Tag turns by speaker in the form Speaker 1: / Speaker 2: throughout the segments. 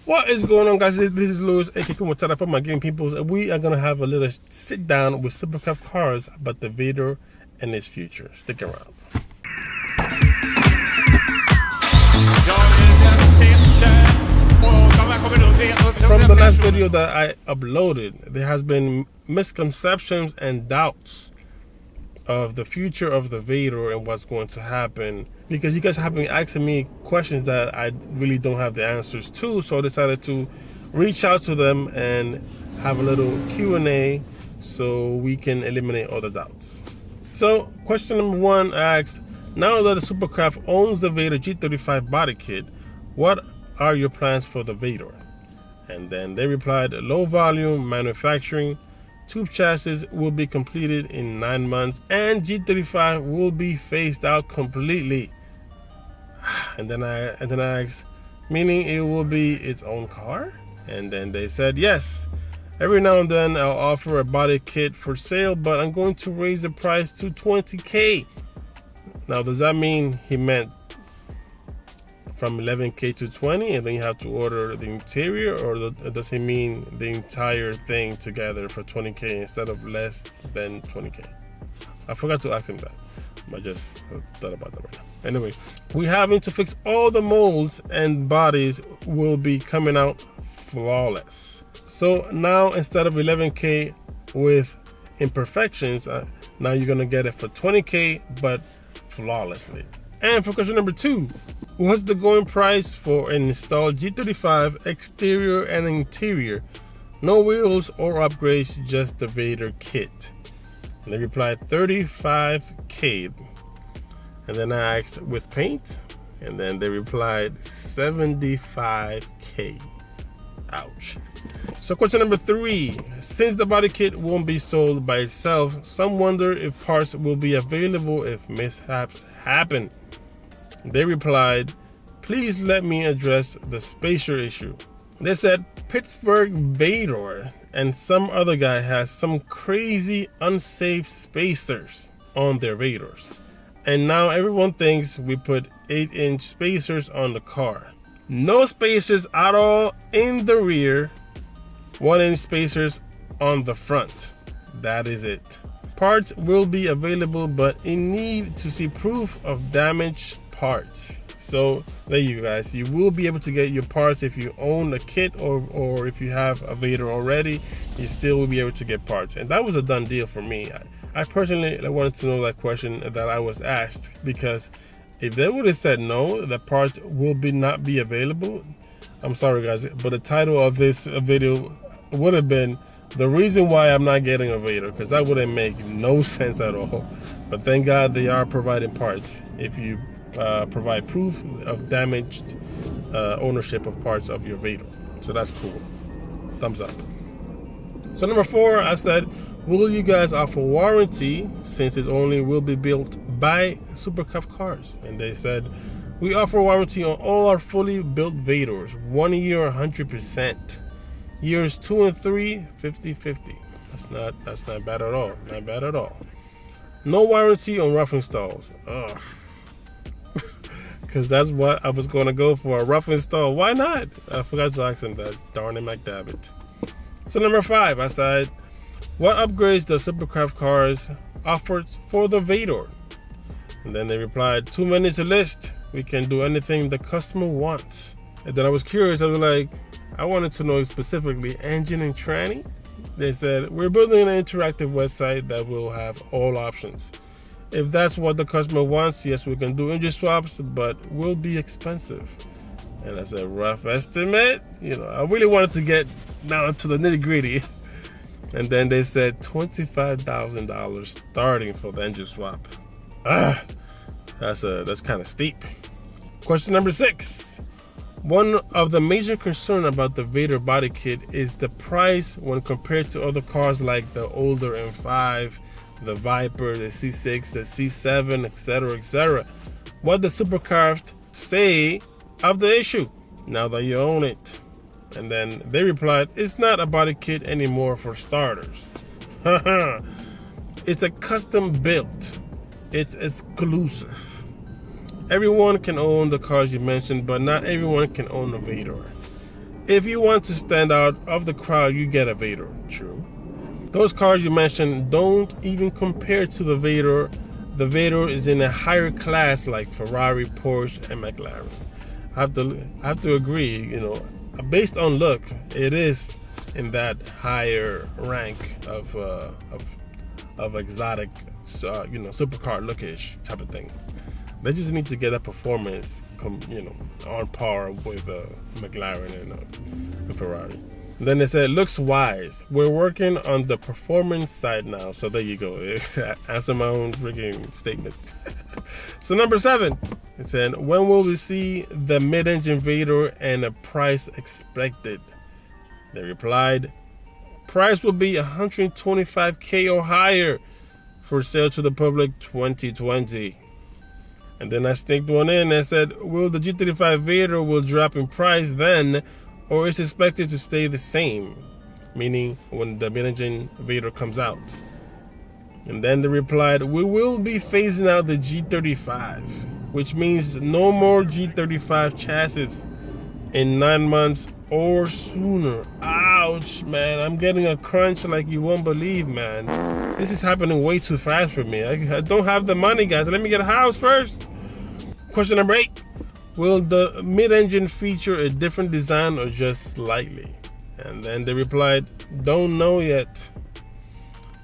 Speaker 1: What is going on, guys? This is Louis, aka Kumatara from my gaming peoples, and we are gonna have a little sit down with Supercraftscars about the Vaydor and its future. Stick around. From the last video that I uploaded, there has been misconceptions and doubts of the future of the Vaydor and what's going to happen, because you guys have been asking me questions that I really don't have the answers to. So I decided to reach out to them and have a little Q&A so we can eliminate all the doubts. So question number one asks, now that the Supercraft owns the Vaydor G35 body kit, what are your plans for the Vaydor? And then they replied, low volume manufacturing, tube chassis will be completed in 9 months, and G35 will be phased out completely. And then I asked, meaning it will be its own car? And then they said, yes. Every now and then I'll offer a body kit for sale, but I'm going to raise the price to $20K. Now, does that mean he meant from $11K to $20, and then you have to order the interior, or does he mean the entire thing together for $20K instead of less than $20K? I forgot to ask him that. I just thought about that right now. Anyway, we're having to fix all the molds, and bodies will be coming out flawless. So now instead of $11K with imperfections, now you're gonna get it for $20K, but flawlessly. And for question number two, what's the going price for an installed G35 exterior and interior? No wheels or upgrades, just the Vaydor kit. And they replied $35K. And then I asked with paint, and then they replied $75K. Ouch. So question number three, since the body kit won't be sold by itself, some wonder if parts will be available if mishaps happen. They replied, please let me address the spacer issue. They said Pittsburgh Vaydor and some other guy has some crazy unsafe spacers on their Vaydors. And now everyone thinks we put 8-inch spacers on the car. No spacers at all in the rear, 1-inch spacers on the front. That is it. Parts will be available, but in need to see proof of damaged parts. So there you guys, you will be able to get your parts if you own a kit, or if you have a Vaydor already, you still will be able to get parts. And that was a done deal for me. I personally wanted to know that question that I was asked, because if they would have said no, the parts will not be available, I'm sorry guys, but the title of this video would have been the reason why I'm not getting a Vaydor, because that wouldn't make no sense at all. But thank God they are providing parts if you provide proof of damaged ownership of parts of your Vaydor. So that's cool. Thumbs up. So number four, I said, will you guys offer warranty since it only will be built by Supercraftscars? And they said, we offer warranty on all our fully built Vaydors, 1 year 100%. Years 2 and 3, 50-50. That's not bad at all. Not bad at all. No warranty on rough installs. Ugh. Because that's what I was going to go for, a rough install. Why not? I forgot to ask him that. Darn it, McDavitt. So number five, I said, what upgrades does Supercraftscars offer for the Vaydor? And then they replied, too many to list. We can do anything the customer wants. And then I was curious. I was like, I wanted to know specifically engine and tranny. They said, we're building an interactive website that will have all options. If that's what the customer wants, yes, we can do engine swaps, but will be expensive. And that's a rough estimate. You know, I really wanted to get down to the nitty gritty. And then they said $25,000 starting for the engine swap. That's kind of steep. Question number six. One of the major concerns about the Vaydor body kit is the price when compared to other cars like the older M5, the Viper, the C6, the C7, etc., etc. What does Supercraft say of the issue now that you own it? And then they replied, it's not a body kit anymore for starters. It's a custom built. It's exclusive. Everyone can own the cars you mentioned, but not everyone can own a Vaydor. If you want to stand out of the crowd, you get a Vaydor. True. Those cars you mentioned don't even compare to the Vaydor. The Vaydor is in a higher class like Ferrari, Porsche, and McLaren. I have to agree. You know, based on look, it is in that higher rank of exotic, you know, supercar lookish type of thing. They just need to get a performance, you know, on par with McLaren and Ferrari. Then they said, looks wise. We're working on the performance side now. So there you go. Answer my own freaking statement. So number 7, it said, when will we see the mid-engine Vaydor and a price expected? They replied, price will be $125K or higher for sale to the public 2020. And then I sneaked one in and said, will the G35 Vaydor will drop in price then, or is expected to stay the same? Meaning when the mid-engine Vaydor comes out. And then they replied, we will be phasing out the G35, which means no more G35 chassis in 9 months or sooner. Ouch, man. I'm getting a crunch like you won't believe, man. This is happening way too fast for me. I don't have the money, guys. Let me get a house first. Question number 8. Will the mid-engine feature a different design or just slightly? And then they replied, don't know yet.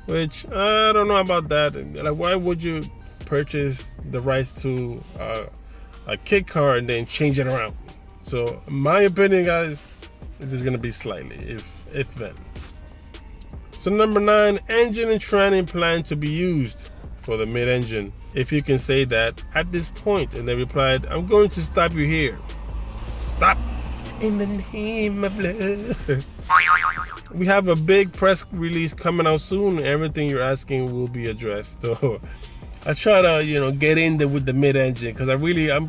Speaker 1: Which, I don't know about that. Like, why would you purchase the rights to a kit car and then change it around? So, in my opinion, guys, it's just going to be slightly, if then. So, number 9, engine and tranny plan to be used for the mid-engine, if you can say that at this point. And they replied, I'm going to stop you here. Stop in the name of love. We have a big press release coming out soon. Everything you're asking will be addressed. So I try to, you know, get in there with the mid-engine because I'm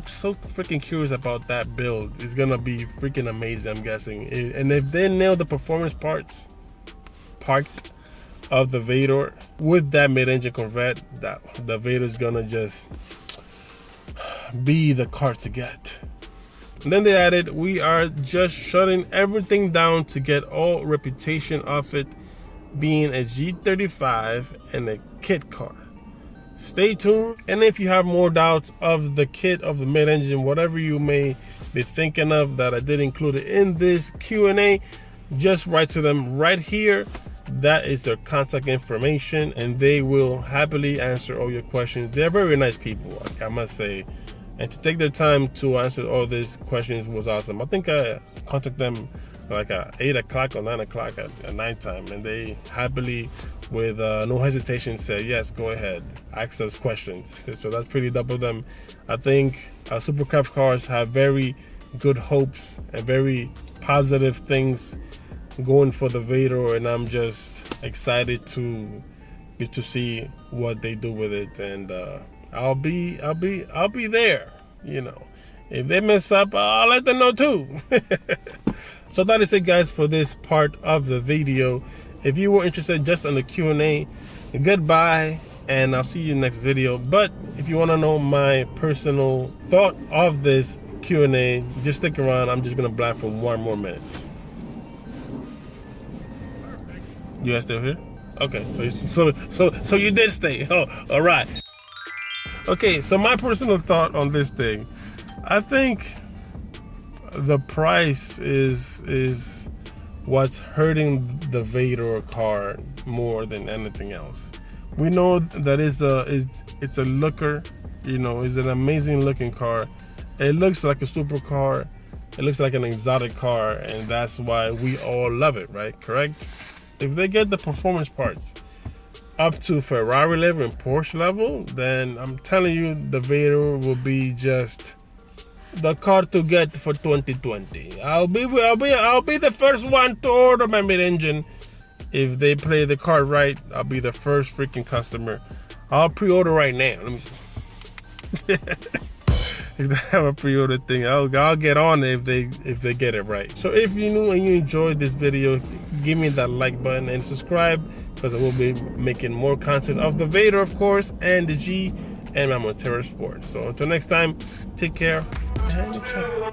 Speaker 1: so freaking curious about that build. It's gonna be freaking amazing, I'm guessing. And if they nail the performance part of the Vaydor with that mid-engine Corvette, that the Vaydor is gonna just be the car to get. And then they added, we are just shutting everything down to get all reputation of it being a G35 and a kit car. Stay tuned. And if you have more doubts of the kit of the mid-engine, whatever you may be thinking of that I did include it in this Q&A, just write to them right here. That is their contact information, and they will happily answer all your questions. They're very nice people, I must say. And to take their time to answer all these questions was awesome. I think I contacted them like at 8 o'clock or 9 o'clock at nighttime, and they happily, with no hesitation, said, yes, go ahead, ask us questions. So that's pretty dope of them. I think Supercraftscars have very good hopes and very positive things going for the Vaydor, and I'm just excited to get to see what they do with it. And I'll be there, you know. If they mess up, I'll let them know too. So that is it, guys, for this part of the video. If you were interested just in the Q&A, goodbye, and I'll see you next video. But if you want to know my personal thought of this Q&A, just stick around. I'm just gonna blab for 1 more minute. You guys still here? Okay, so you did stay. Oh, all right. Okay, so my personal thought on this thing, I think the price is what's hurting the Vaydor car more than anything else. We know that it's a looker, you know, it's an amazing looking car. It looks like a supercar. It looks like an exotic car, and that's why we all love it, right? Correct? If they get the performance parts up to Ferrari level and Porsche level, then I'm telling you, the Vaydor will be just the car to get for 2020. I'll be the first one to order my mid-engine. If they play the car right, I'll be the first freaking customer. I'll pre-order right now. Let me if they have a pre-order thing, I'll get on it if they get it right. So if you knew and you enjoyed this video, give me that like button and subscribe, because I will be making more content of the Vaydor, of course, and the G and my Motorsport. So until next time, take care and ciao.